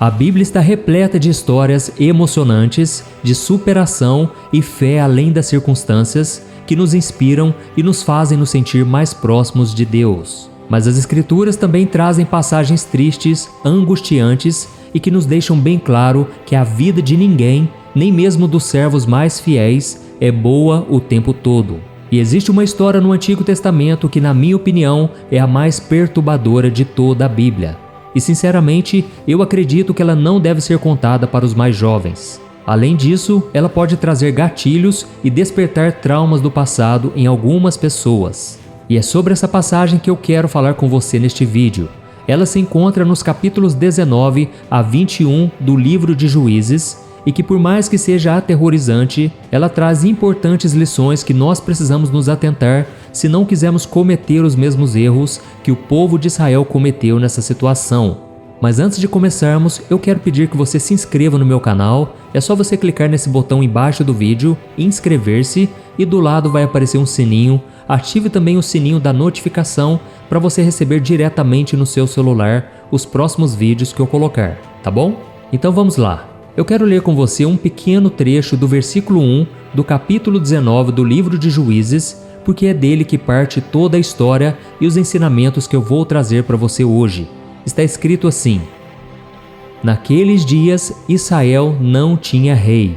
A Bíblia está repleta de histórias emocionantes, de superação e fé além das circunstâncias, que nos inspiram e nos fazem nos sentir mais próximos de Deus. Mas as Escrituras também trazem passagens tristes, angustiantes e que nos deixam bem claro que a vida de ninguém, nem mesmo dos servos mais fiéis, é boa o tempo todo. E existe uma história no Antigo Testamento que, na minha opinião, é a mais perturbadora de toda a Bíblia. E sinceramente, eu acredito que ela não deve ser contada para os mais jovens. Além disso, ela pode trazer gatilhos e despertar traumas do passado em algumas pessoas. E é sobre essa passagem que eu quero falar com você neste vídeo. Ela se encontra nos capítulos 19 a 21 do livro de Juízes e que, por mais que seja aterrorizante, ela traz importantes lições que nós precisamos nos atentar se não quisermos cometer os mesmos erros que o povo de Israel cometeu nessa situação. Mas antes de começarmos, eu quero pedir que você se inscreva no meu canal. É só você clicar nesse botão embaixo do vídeo, inscrever-se, e do lado vai aparecer um sininho. Ative também o sininho da notificação para você receber diretamente no seu celular os próximos vídeos que eu colocar, tá bom? Então vamos lá. Eu quero ler com você um pequeno trecho do versículo 1 do capítulo 19 do livro de Juízes, porque é dele que parte toda a história e os ensinamentos que eu vou trazer para você hoje. Está escrito assim: Naqueles dias Israel não tinha rei.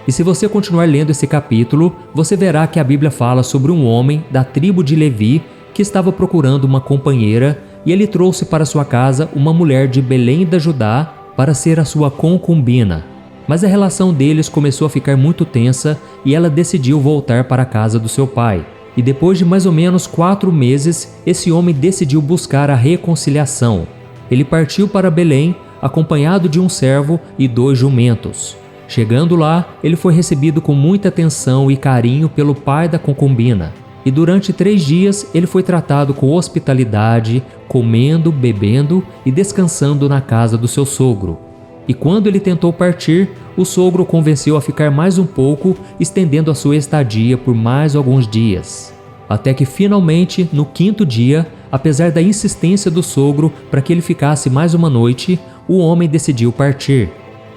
E se você continuar lendo esse capítulo, você verá que a Bíblia fala sobre um homem da tribo de Levi que estava procurando uma companheira, e ele trouxe para sua casa uma mulher de Belém da Judá para ser a sua concubina. Mas a relação deles começou a ficar muito tensa e ela decidiu voltar para a casa do seu pai. E depois de mais ou menos 4 meses, esse homem decidiu buscar a reconciliação. Ele partiu para Belém, acompanhado de um servo e 2 jumentos. Chegando lá, ele foi recebido com muita atenção e carinho pelo pai da concubina. E durante 3 dias ele foi tratado com hospitalidade, comendo, bebendo e descansando na casa do seu sogro. E quando ele tentou partir, o sogro o convenceu a ficar mais um pouco, estendendo a sua estadia por mais alguns dias. Até que finalmente, no 5º dia, apesar da insistência do sogro para que ele ficasse mais uma noite, o homem decidiu partir.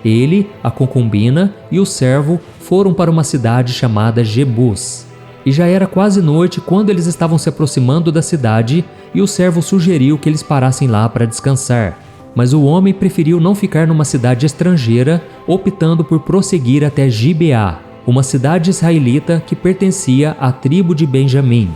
Ele, a concubina e o servo foram para uma cidade chamada Jebus. E já era quase noite quando eles estavam se aproximando da cidade e o servo sugeriu que eles parassem lá para descansar. Mas o homem preferiu não ficar numa cidade estrangeira, optando por prosseguir até Gibeá, uma cidade israelita que pertencia à tribo de Benjamim.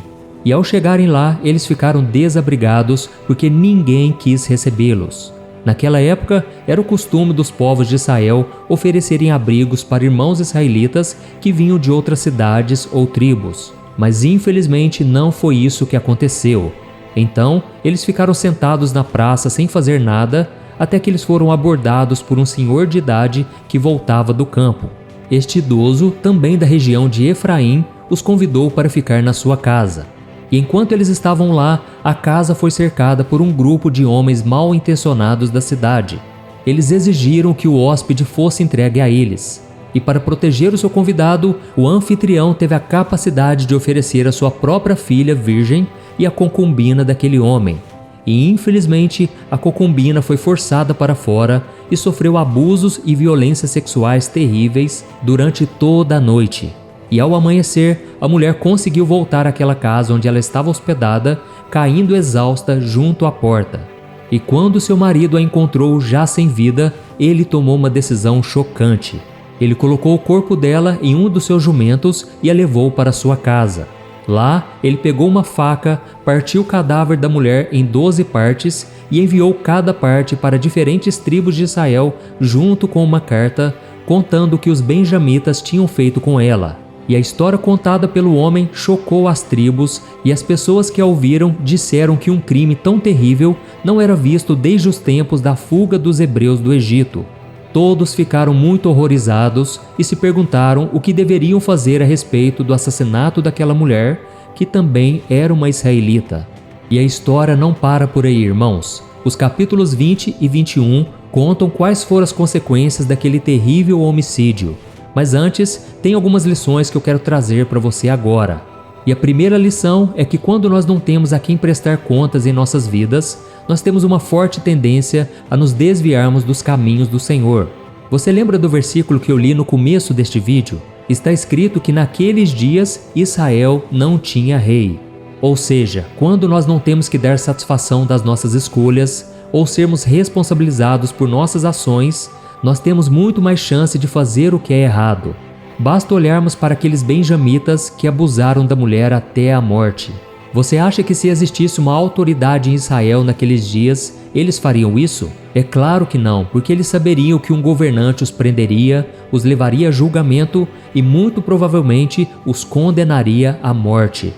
E ao chegarem lá, eles ficaram desabrigados porque ninguém quis recebê-los. Naquela época, era o costume dos povos de Israel oferecerem abrigos para irmãos israelitas que vinham de outras cidades ou tribos. Mas infelizmente não foi isso que aconteceu. Então, eles ficaram sentados na praça sem fazer nada, até que eles foram abordados por um senhor de idade que voltava do campo. Este idoso, também da região de Efraim, os convidou para ficar na sua casa. E enquanto eles estavam lá, a casa foi cercada por um grupo de homens mal intencionados da cidade. Eles exigiram que o hóspede fosse entregue a eles. E para proteger o seu convidado, o anfitrião teve a capacidade de oferecer a sua própria filha virgem e a concubina daquele homem. E infelizmente, a concubina foi forçada para fora e sofreu abusos e violências sexuais terríveis durante toda a noite. E ao amanhecer, a mulher conseguiu voltar àquela casa onde ela estava hospedada, caindo exausta junto à porta. E quando seu marido a encontrou já sem vida, ele tomou uma decisão chocante. Ele colocou o corpo dela em um dos seus jumentos e a levou para sua casa. Lá, ele pegou uma faca, partiu o cadáver da mulher em 12 partes e enviou cada parte para diferentes tribos de Israel junto com uma carta contando o que os benjamitas tinham feito com ela. E a história contada pelo homem chocou as tribos e as pessoas que a ouviram disseram que um crime tão terrível não era visto desde os tempos da fuga dos hebreus do Egito. Todos ficaram muito horrorizados e se perguntaram o que deveriam fazer a respeito do assassinato daquela mulher, que também era uma israelita. E a história não para por aí, irmãos. Os capítulos 20 e 21 contam quais foram as consequências daquele terrível homicídio. Mas antes, tem algumas lições que eu quero trazer para você agora. E a primeira lição é que quando nós não temos a quem prestar contas em nossas vidas, nós temos uma forte tendência a nos desviarmos dos caminhos do Senhor. Você lembra do versículo que eu li no começo deste vídeo? Está escrito que naqueles dias Israel não tinha rei. Ou seja, quando nós não temos que dar satisfação das nossas escolhas ou sermos responsabilizados por nossas ações, nós temos muito mais chance de fazer o que é errado. Basta olharmos para aqueles benjamitas que abusaram da mulher até a morte. Você acha que se existisse uma autoridade em Israel naqueles dias, eles fariam isso? É claro que não, porque eles saberiam que um governante os prenderia, os levaria a julgamento e muito provavelmente os condenaria à morte.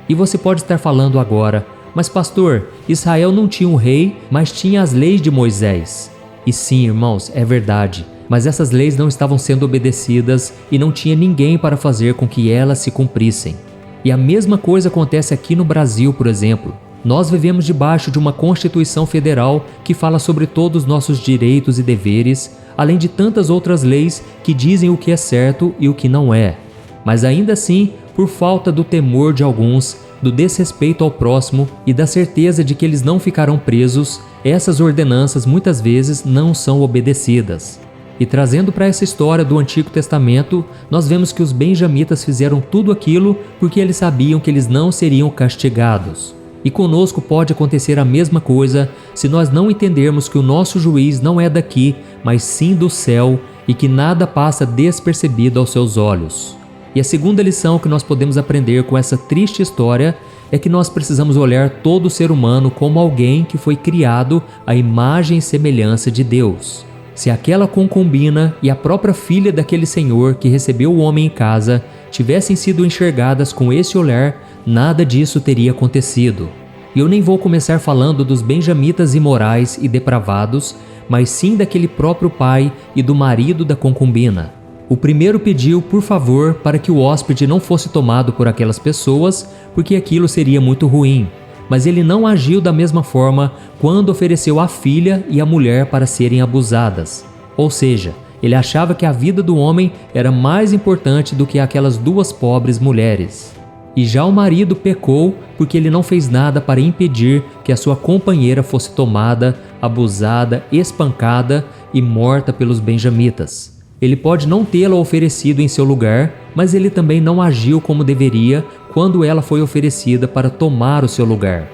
E você pode estar falando agora, mas pastor, Israel não tinha um rei, mas tinha as leis de Moisés. E sim, irmãos, é verdade, mas essas leis não estavam sendo obedecidas e não tinha ninguém para fazer com que elas se cumprissem. E a mesma coisa acontece aqui no Brasil, por exemplo. Nós vivemos debaixo de uma Constituição Federal que fala sobre todos os nossos direitos e deveres, além de tantas outras leis que dizem o que é certo e o que não é. Mas ainda assim, por falta do temor de alguns, do desrespeito ao próximo e da certeza de que eles não ficarão presos, essas ordenanças muitas vezes não são obedecidas. E trazendo para essa história do Antigo Testamento, nós vemos que os benjamitas fizeram tudo aquilo porque eles sabiam que eles não seriam castigados. E conosco pode acontecer a mesma coisa se nós não entendermos que o nosso juiz não é daqui, mas sim do céu e que nada passa despercebido aos seus olhos. E a segunda lição que nós podemos aprender com essa triste história é que nós precisamos olhar todo ser humano como alguém que foi criado à imagem e semelhança de Deus. Se aquela concubina e a própria filha daquele senhor que recebeu o homem em casa tivessem sido enxergadas com esse olhar, nada disso teria acontecido. E eu nem vou começar falando dos benjamitas imorais e depravados, mas sim daquele próprio pai e do marido da concubina. O primeiro pediu, por favor, para que o hóspede não fosse tomado por aquelas pessoas, porque aquilo seria muito ruim. Mas ele não agiu da mesma forma quando ofereceu a filha e a mulher para serem abusadas. Ou seja, ele achava que a vida do homem era mais importante do que aquelas duas pobres mulheres. E já o marido pecou porque ele não fez nada para impedir que a sua companheira fosse tomada, abusada, espancada e morta pelos benjamitas. Ele pode não tê-la oferecido em seu lugar, mas ele também não agiu como deveria quando ela foi oferecida para tomar o seu lugar.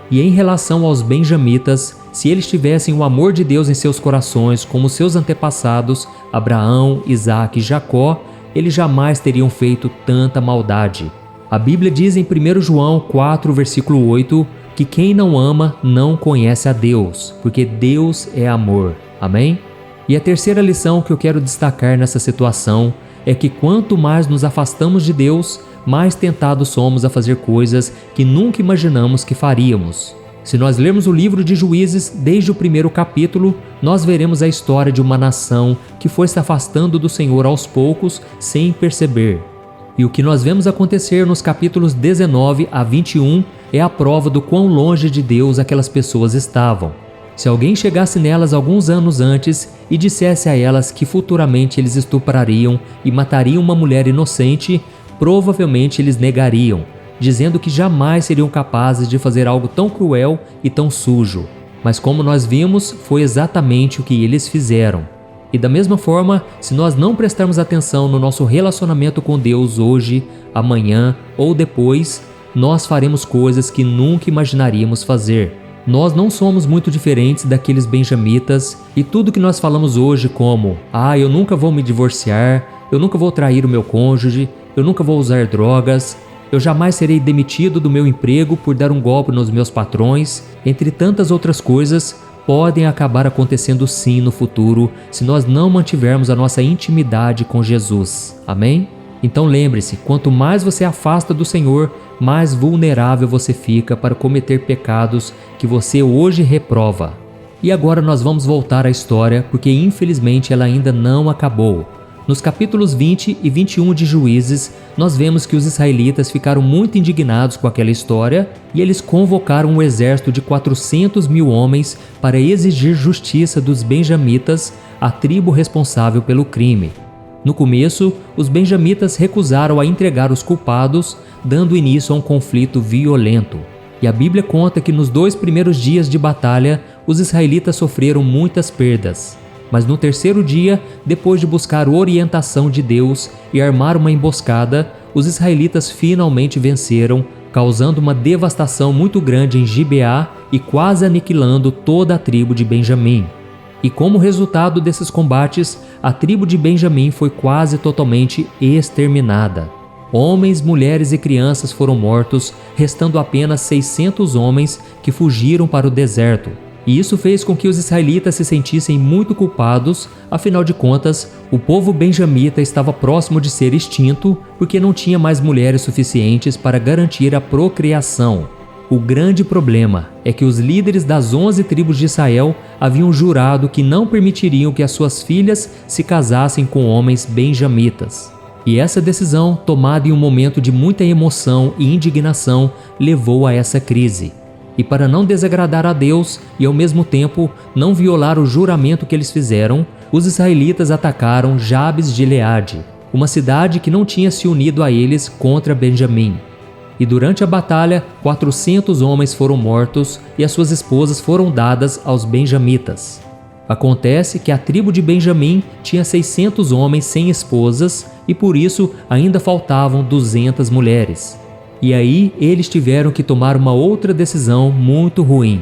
E em relação aos benjamitas, se eles tivessem o amor de Deus em seus corações como seus antepassados, Abraão, Isaque e Jacó, eles jamais teriam feito tanta maldade. A Bíblia diz em 1 João 4, versículo 8, que quem não ama não conhece a Deus, porque Deus é amor. Amém? E a terceira lição que eu quero destacar nessa situação é que quanto mais nos afastamos de Deus, mais tentados somos a fazer coisas que nunca imaginamos que faríamos. Se nós lermos o livro de Juízes desde o primeiro capítulo, nós veremos a história de uma nação que foi se afastando do Senhor aos poucos sem perceber. E o que nós vemos acontecer nos capítulos 19 a 21 é a prova do quão longe de Deus aquelas pessoas estavam. Se alguém chegasse nelas alguns anos antes e dissesse a elas que futuramente eles estuprariam e matariam uma mulher inocente, provavelmente eles negariam, dizendo que jamais seriam capazes de fazer algo tão cruel e tão sujo. Mas como nós vimos, foi exatamente o que eles fizeram. E da mesma forma, se nós não prestarmos atenção no nosso relacionamento com Deus hoje, amanhã ou depois, nós faremos coisas que nunca imaginaríamos fazer. Nós não somos muito diferentes daqueles benjamitas e tudo que nós falamos hoje como eu nunca vou me divorciar, eu nunca vou trair o meu cônjuge, eu nunca vou usar drogas, eu jamais serei demitido do meu emprego por dar um golpe nos meus patrões, entre tantas outras coisas, podem acabar acontecendo sim no futuro se nós não mantivermos a nossa intimidade com Jesus. Amém? Então lembre-se, quanto mais você afasta do Senhor, mais vulnerável você fica para cometer pecados que você hoje reprova. E agora nós vamos voltar à história, porque infelizmente ela ainda não acabou. Nos capítulos 20 e 21 de Juízes, nós vemos que os israelitas ficaram muito indignados com aquela história e eles convocaram um exército de 400.000 homens para exigir justiça dos benjamitas, a tribo responsável pelo crime. No começo, os benjamitas recusaram a entregar os culpados, dando início a um conflito violento. E a Bíblia conta que nos 2 primeiros dias de batalha, os israelitas sofreram muitas perdas. Mas no 3º dia, depois de buscar orientação de Deus e armar uma emboscada, os israelitas finalmente venceram, causando uma devastação muito grande em Gibeá e quase aniquilando toda a tribo de Benjamim. E como resultado desses combates, a tribo de Benjamim foi quase totalmente exterminada. Homens, mulheres e crianças foram mortos, restando apenas 600 homens que fugiram para o deserto. E isso fez com que os israelitas se sentissem muito culpados, afinal de contas, o povo benjamita estava próximo de ser extinto porque não tinha mais mulheres suficientes para garantir a procriação. O grande problema é que os líderes das 11 tribos de Israel haviam jurado que não permitiriam que as suas filhas se casassem com homens benjamitas. E essa decisão, tomada em um momento de muita emoção e indignação, levou a essa crise. E para não desagradar a Deus e ao mesmo tempo não violar o juramento que eles fizeram, os israelitas atacaram Jabes de Gileade, uma cidade que não tinha se unido a eles contra Benjamim. E durante a batalha, 400 homens foram mortos e as suas esposas foram dadas aos benjamitas. Acontece que a tribo de Benjamim tinha 600 homens sem esposas e por isso ainda faltavam 200 mulheres. E aí eles tiveram que tomar uma outra decisão muito ruim.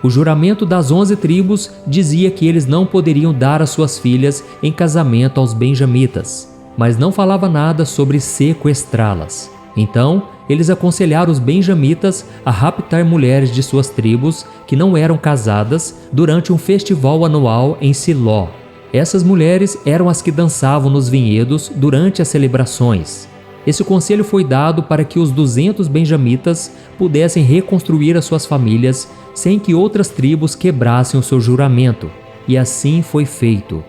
O juramento das 11 tribos dizia que eles não poderiam dar as suas filhas em casamento aos benjamitas, mas não falava nada sobre sequestrá-las. Então, eles aconselharam os benjamitas a raptar mulheres de suas tribos que não eram casadas durante um festival anual em Siló. Essas mulheres eram as que dançavam nos vinhedos durante as celebrações. Esse conselho foi dado para que os 200 benjamitas pudessem reconstruir as suas famílias sem que outras tribos quebrassem o seu juramento. E assim foi feito.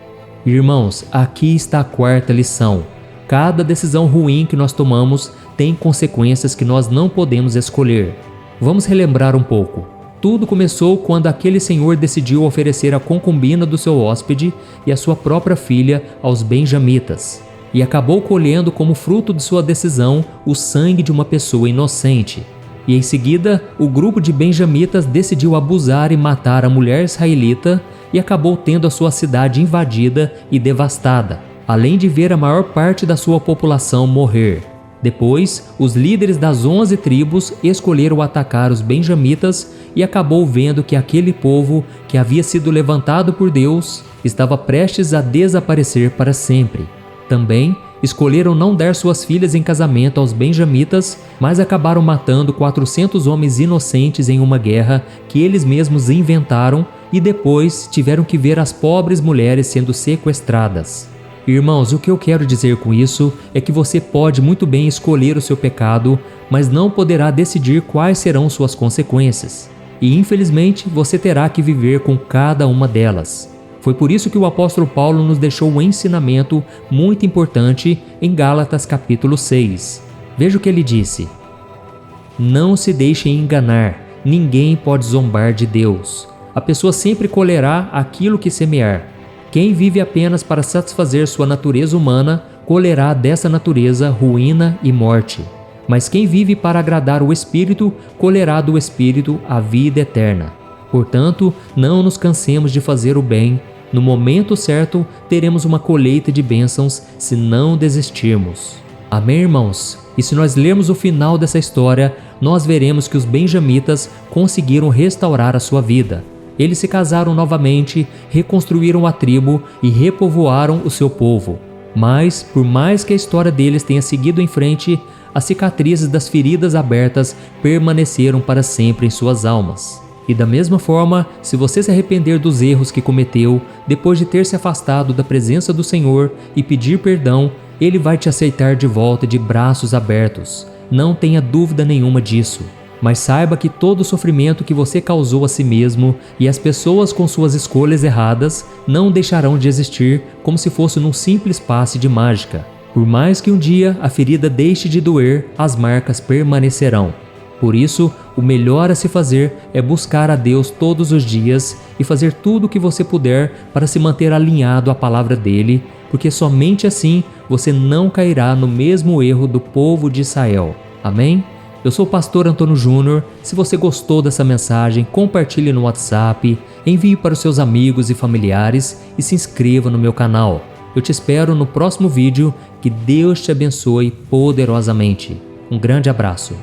Irmãos, aqui está a 4ª lição. Cada decisão ruim que nós tomamos tem consequências que nós não podemos escolher. Vamos relembrar um pouco. Tudo começou quando aquele senhor decidiu oferecer a concubina do seu hóspede e a sua própria filha aos benjamitas, e acabou colhendo como fruto de sua decisão o sangue de uma pessoa inocente. E em seguida, o grupo de benjamitas decidiu abusar e matar a mulher israelita e acabou tendo a sua cidade invadida e devastada, além de ver a maior parte da sua população morrer. Depois, os líderes das 11 tribos escolheram atacar os benjamitas e acabou vendo que aquele povo que havia sido levantado por Deus estava prestes a desaparecer para sempre. Também escolheram não dar suas filhas em casamento aos benjamitas, mas acabaram matando 400 homens inocentes em uma guerra que eles mesmos inventaram e depois tiveram que ver as pobres mulheres sendo sequestradas. Irmãos, o que eu quero dizer com isso é que você pode muito bem escolher o seu pecado, mas não poderá decidir quais serão suas consequências. E infelizmente você terá que viver com cada uma delas. Foi por isso que o apóstolo Paulo nos deixou um ensinamento muito importante em Gálatas capítulo 6. Veja o que ele disse: não se deixem enganar, ninguém pode zombar de Deus. A pessoa sempre colherá aquilo que semear. Quem vive apenas para satisfazer sua natureza humana, colherá dessa natureza ruína e morte. Mas quem vive para agradar o Espírito, colherá do Espírito a vida eterna. Portanto, não nos cansemos de fazer o bem. No momento certo, teremos uma colheita de bênçãos se não desistirmos. Amém, irmãos? E se nós lermos o final dessa história, nós veremos que os benjamitas conseguiram restaurar a sua vida. Eles se casaram novamente, reconstruíram a tribo e repovoaram o seu povo. Mas, por mais que a história deles tenha seguido em frente, as cicatrizes das feridas abertas permaneceram para sempre em suas almas. E da mesma forma, se você se arrepender dos erros que cometeu, depois de ter se afastado da presença do Senhor e pedir perdão, Ele vai te aceitar de volta de braços abertos. Não tenha dúvida nenhuma disso. Mas saiba que todo o sofrimento que você causou a si mesmo e as pessoas com suas escolhas erradas não deixarão de existir como se fosse num simples passe de mágica. Por mais que um dia a ferida deixe de doer, as marcas permanecerão. Por isso, o melhor a se fazer é buscar a Deus todos os dias e fazer tudo o que você puder para se manter alinhado à palavra dele, porque somente assim você não cairá no mesmo erro do povo de Israel. Amém? Eu sou o pastor Antônio Júnior. Se você gostou dessa mensagem, compartilhe no WhatsApp, envie para os seus amigos e familiares e se inscreva no meu canal. Eu te espero no próximo vídeo. Que Deus te abençoe poderosamente. Um grande abraço.